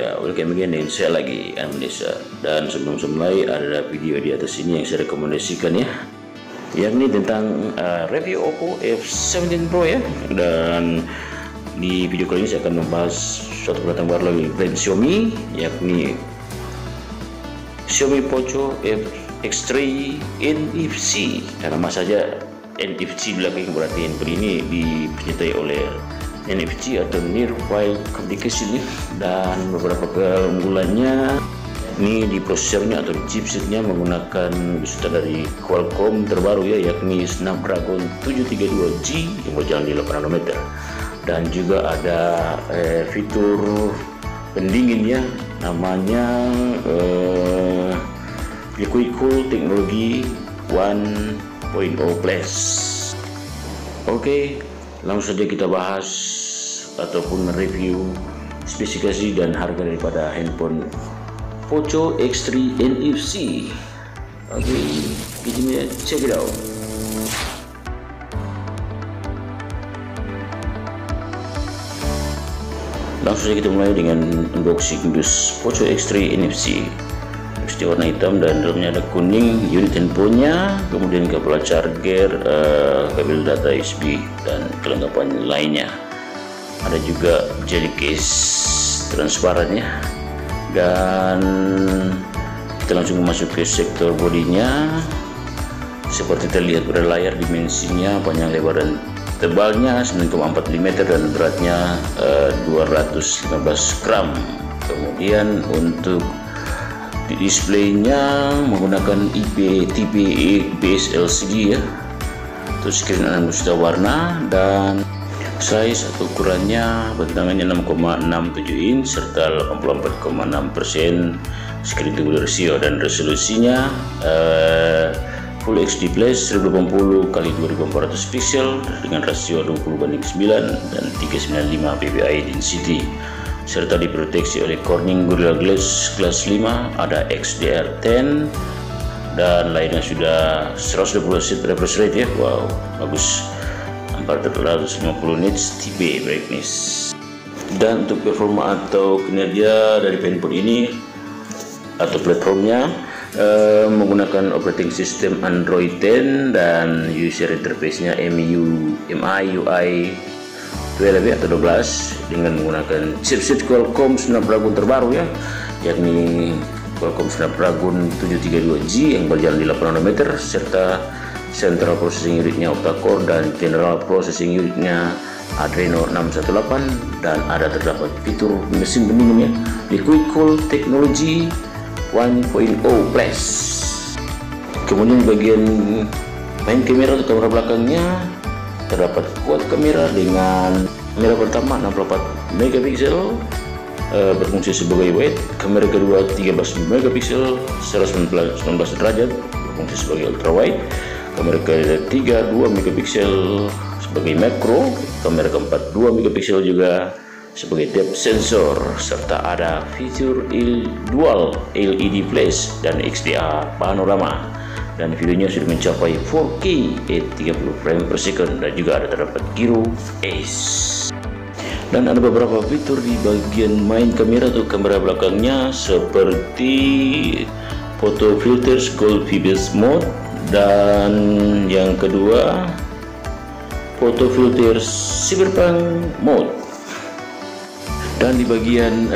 Ya, welcome again dengan saya lagi, Amnesia. Dan sebelum mulai ada video di atas ini yang saya rekomendasikan ya, yakni tentang review Oppo F17 Pro ya. Dan di video kali ini saya akan membahas suatu pendatang baru lagi brand Xiaomi, yakni Xiaomi Poco X3 NFC. Dan nama saja NFC belakang, berarti handphone ini dipenyertai oleh NFC atau Near Field Communication ya. Dan beberapa keunggulannya ini di prosesornya atau chipsetnya menggunakan besutan dari Qualcomm terbaru ya, yakni Snapdragon 732G yang berjalan di 8 nanometer. Dan juga ada fitur pendingin ya, namanya Liquid Cool Teknologi 1.0 Plus. Oke, langsung saja kita bahas ataupun review spesifikasi dan harga daripada handphone Poco X3 NFC. Oke, kita check it out. Langsung saja kita mulai dengan unboxing dus Poco X3 NFC. Di warna hitam dan dalamnya ada kuning, unit handphonenya, kemudian kabel charger, kabel data USB dan kelengkapan lainnya. Ada juga jelly case transparan ya. Dan kita langsung masuk ke sektor bodinya. Seperti terlihat pada layar, dimensinya panjang lebar dan tebalnya 9,4 mm dan beratnya 215 gram. Kemudian untuk di displaynya menggunakan tipe IPS LCD ya, touchscreen 6 juta warna, dan size atau ukurannya bentangannya 6,67 inch serta 84,6% screen to body ratio, dan resolusinya Full HD Plus 1080 x 2400 pixel dengan rasio 20:9 dan 395 ppi density, serta diproteksi oleh Corning Gorilla Glass kelas 5, ada XDR10 dan lainnya sudah 120 Hz refresh rate ya. Wow, bagus. 450 nits tipe brightness. Dan untuk performa atau kinerja dari handphone ini atau platformnya, menggunakan operating system Android 10 dan user interface-nya MIUI 12 atau 12 dengan menggunakan chipset Qualcomm Snapdragon terbaru ya, yakni Qualcomm Snapdragon 732G yang berjalan di 8 nanometer, serta Central Processing Unit-nya octa-core dan General Processing Unit-nya Adreno 618, dan ada terdapat fitur mesin pendinginnya Liquid Cool Teknologi 1.0 Plus. Kemudian di bagian main kamera atau kamera belakangnya terdapat quad kamera dengan kamera pertama 64 megapiksel berfungsi sebagai wide, kamera kedua 13 megapiksel 119 derajat berfungsi sebagai ultra wide, kamera ketiga 2 megapiksel sebagai macro, kamera keempat 2 megapiksel juga sebagai depth sensor, serta ada fitur dual LED flash dan XDR panorama, dan videonya sudah mencapai 4K at 30 frame per second, dan juga ada terdapat gyro Ace. Dan ada beberapa fitur di bagian main kamera atau kamera belakangnya, seperti photo filters gold VBS mode, dan yang kedua photo filters cyberpunk mode. Dan di bagian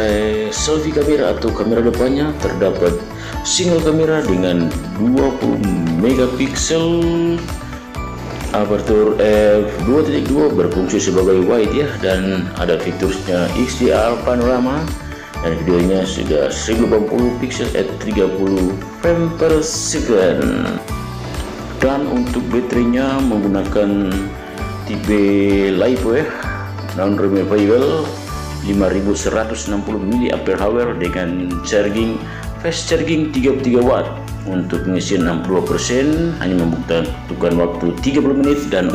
selfie kamera atau kamera depannya terdapat single kamera dengan 20 megapiksel, aperture f2.2 berfungsi sebagai wide ya, dan ada fiturnya XDR panorama, dan videonya sudah 1080 pixel at 30 frame per second. Dan untuk baterainya menggunakan tipe LiPo ya, non removable 5160 mAh dengan fast charging 33 watt. Untuk pengisian 62% hanya membutuhkan waktu 30 menit, dan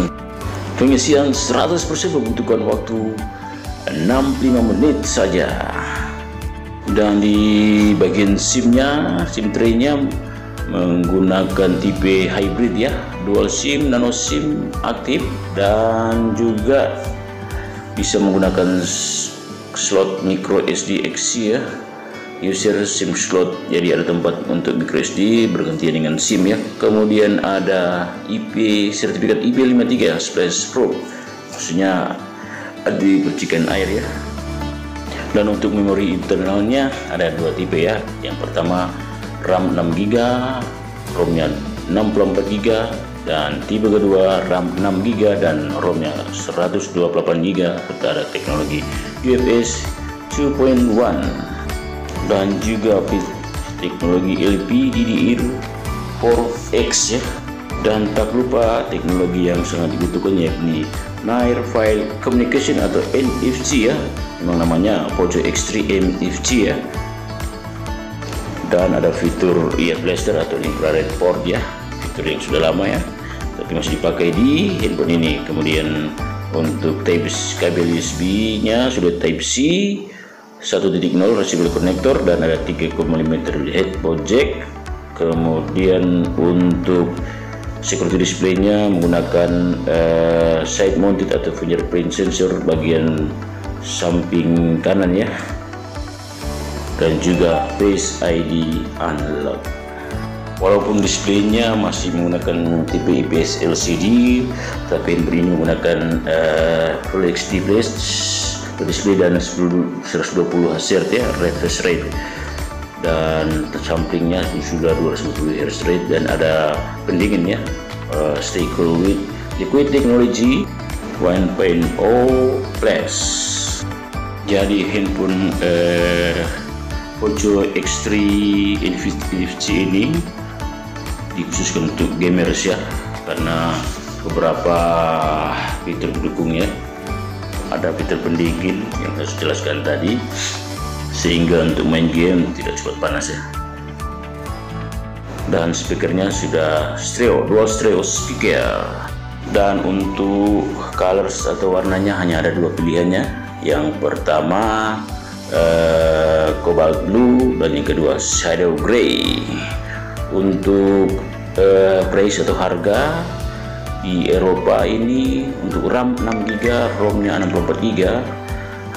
pengisian 100% membutuhkan waktu 65 menit saja. Dan di bagian SIM tray-nya menggunakan tipe hybrid ya, dual SIM, nano SIM aktif, dan juga bisa menggunakan slot micro SD XC ya, user SIM slot, jadi ada tempat untuk micro SD bergantian dengan SIM ya. Kemudian ada IP, sertifikat IP53 Splash Pro, maksudnya anti percikan air ya. Dan untuk memori internalnya ada dua tipe ya. Yang pertama RAM 6GB, ROM-nya 64GB, dan tipe kedua RAM 6GB dan ROM-nya 128GB serta ada teknologi UFS 2.1 dan juga teknologi LPDDR4X ya. Dan tak lupa teknologi yang sangat dibutuhkan yakni Near File Communication atau NFC ya, memang namanya Poco X3 NFC ya. Dan ada fitur ear blaster atau infrared port ya, fitur yang sudah lama ya tapi masih dipakai di handphone ini. Kemudian untuk kabel USB nya sudah Type C 1.0 receiver connector dan ada 3,5 headphone jack. Kemudian untuk security display-nya menggunakan side mounted atau fingerprint sensor bagian samping kanan ya, dan juga Face ID unlock. Walaupun displaynya masih menggunakan tipe IPS LCD, tapi ini menggunakan Full HD Plus display dan 120 Hz ya refresh rate, dan sampingnya sudah 220 Hz rate, dan ada pendingin ya, Stay Cool with Liquid Technology 1.0 Plus. Jadi handphone Poco X3 NFC ini dikhususkan untuk gamers ya, karena beberapa fitur pendukungnya. Ada fitur pendingin yang saya jelaskan tadi, sehingga untuk main game tidak cepat panas ya. Dan speakernya sudah dual stereo speaker. Dan untuk colors atau warnanya hanya ada dua pilihannya. Yang pertama cobalt blue dan yang kedua shadow gray. Untuk price atau harga di Eropa ini untuk RAM 6GB, ROM-nya 64GB,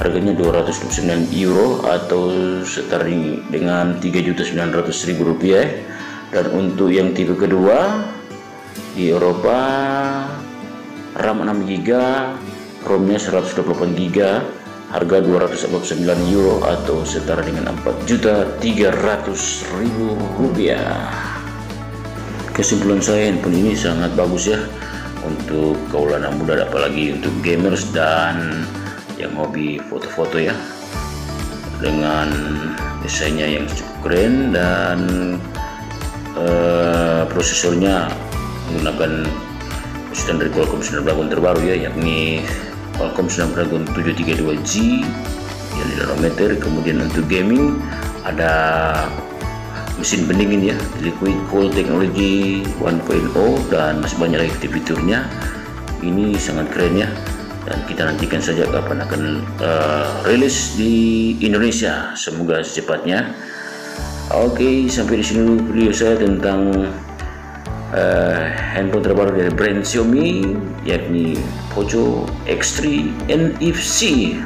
harganya €229 atau setara dengan Rp3.900.000. Dan untuk yang tipe kedua di Eropa RAM 6GB, ROM-nya 128GB, harga €249 atau setara dengan Rp4.300.000. Kesimpulan saya, handphone ini sangat bagus ya untuk kaula anak muda, apalagi untuk gamers dan yang hobi foto-foto ya, dengan desainnya yang cukup keren. Dan prosesornya menggunakan prosesan dari Qualcomm Snapdragon terbaru ya, yakni Qualcomm Snapdragon 732G yang 5 nanometer. Kemudian untuk gaming ada mesin pendingin ya, Liquid Cool Technology 1.0, dan masih banyak lagi fiturnya. Ini sangat keren ya, dan kita nantikan saja kapan akan rilis di Indonesia, semoga secepatnya. Oke, sampai di sini dulu video saya tentang handphone terbaru dari brand Xiaomi, yakni Poco X3 NFC.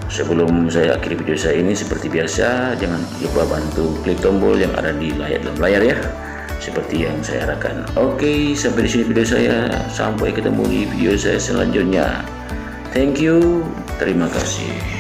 Sebelum saya akhiri video saya ini, seperti biasa jangan lupa bantu klik tombol yang ada di dalam layar ya, seperti yang saya arahkan. Oke, sampai di sini video saya, sampai ketemu di video saya selanjutnya. Thank you, terima kasih.